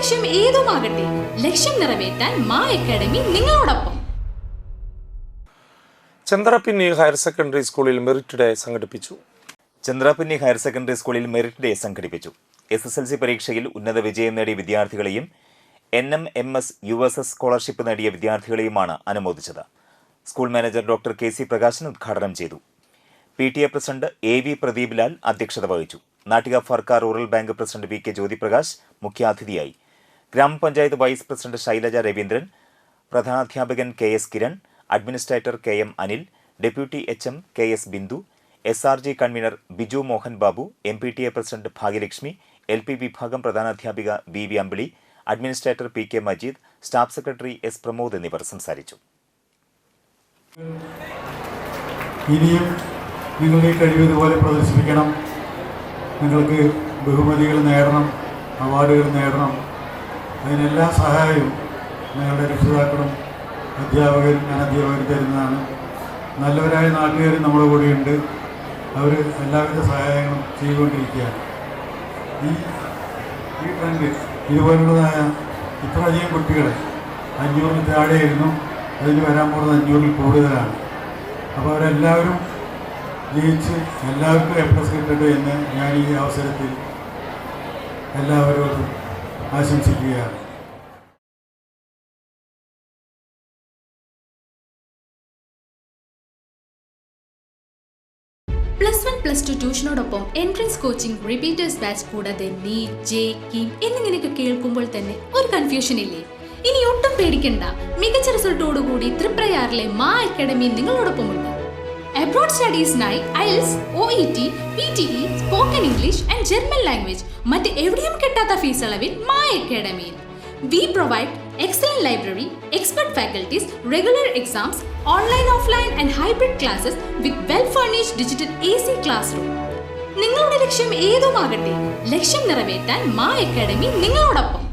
ലക്ഷ്യം ഏതുമാകട്ടെ, ലക്ഷ്യം നിറവേറ്റാൻ മാ അക്കാഡമി നിങ്ങളോടൊപ്പം. ചന്ദ്രപിന്നി ഹയർ സെക്കൻഡറി സ്കൂളിൽ മെറിറ്റ് ഡേ സംഘടിപ്പിച്ചു. ചന്ദ്രപിന്നി ഹയർ സെക്കൻഡറി സ്കൂളിൽ മെറിറ്റ് ഡേ സംഘടിപ്പിച്ചു. SSLC പരീക്ഷയിൽ ഉന്നത വിജയം നേടിയ വിദ്യാർത്ഥികളെയും NMMS USS സ്കോളർഷിപ്പ് നേടിയ വിദ്യാർത്ഥികളെയുമാണ് അനുമോദിച്ചത്. School manager doctor KC Prakashan ഉദ്ഘാടനം ചെയ്തു. PTA president AV Pradeep Lal അധ്യക്ഷത വഹിച്ചു. Nattika Firka rural bank president VK Jyothiprakash മുഖ്യാതിഥിയായി. ഗ്രാമപഞ്ചായത്ത് വൈസ് പ്രസിഡന്റ് ശൈലജ രവീന്ദ്രൻ, പ്രധാനാധ്യാപകൻ KS Kiran, administrator KM Anil, deputy HM KS Bindu, SRG convener Biju Mohan Babu, MPTA president Bhagyalakshmi, LP വിഭാഗം പ്രധാനാധ്യാപിക VV Ambili, administrator PK Majeed, staff secretary S Pramod എന്നിവർ സംസാരിച്ചു. ഇനിയും നിങ്ങളുടെ കഴിവ് ഇതുപോലെ പ്രദർശിപ്പിക്കണം. നിങ്ങൾക്ക് ബഹുമതികൾ നേടണം, അവാർഡുകൾ നേടണം. അതിനെല്ലാ സഹായവും നിങ്ങളുടെ രക്ഷിതാക്കളും അധ്യാപകരും അനധ്യാപകരും തരുന്നതാണ്. നല്ലവരായ നാട്ടുകാരും നമ്മുടെ കൂടെയുണ്ട്. അവർ എല്ലാവിധ സഹായങ്ങളും ചെയ്തുകൊണ്ടിരിക്കുകയാണ്. ഈ ട്രെൻഡ് ഇതുപോലുള്ളതായ ഇത്രയധികം കുട്ടികളെ 500 താഴെയായിരുന്നു, അതിന് വരാൻ പോകുന്നത് 500 കൂടുതലാണ്. അപ്പോൾ അവരെല്ലാവരും ജയിച്ച് എല്ലാവർക്കും A+ കിട്ടട്ടെ എന്ന് ഞാൻ ഈ അവസരത്തിൽ എല്ലാവരോടും ആശംസിക്കുകയാണ്. +1 +2 ട്യൂഷനോടൊപ്പം എൻട്രൻസ് കോച്ചിങ്, റിപ്പീറ്റേഴ്സ് ബാച്ച് കൂടാതെ നീറ്റ്, JEE എന്നിങ്ങനെയൊക്കെ കേൾക്കുമ്പോൾ തന്നെ ഒരു കൺഫ്യൂഷൻ ഇല്ലേ? ഇനി ഒട്ടും പേടിക്കണ്ട. മികച്ച റിസൾട്ടോടുകൂടി തൃപ്രയാറിലെ മാ അക്കാഡമി നിങ്ങളോടൊപ്പമുണ്ട്. അബ്രോഡ് സ്റ്റഡീസിനായി IELTS, OET, PTE, spoken English and German language മറ്റ് എവിടെയും കിട്ടാത്ത ഫീസ് അളവിൽ മാ അക്കാഡമിയിൽ. We provide excellent library, expert faculties, regular exams, online, offline and hybrid classes with well-furnished digital AC classroom. നിങ്ങളുടെ ലക്ഷ്യം ഏതുമാകട്ടെ, ലക്ഷ്യം നിറവേറ്റാൻ മാ അക്കാഡമി നിങ്ങളോടൊപ്പം.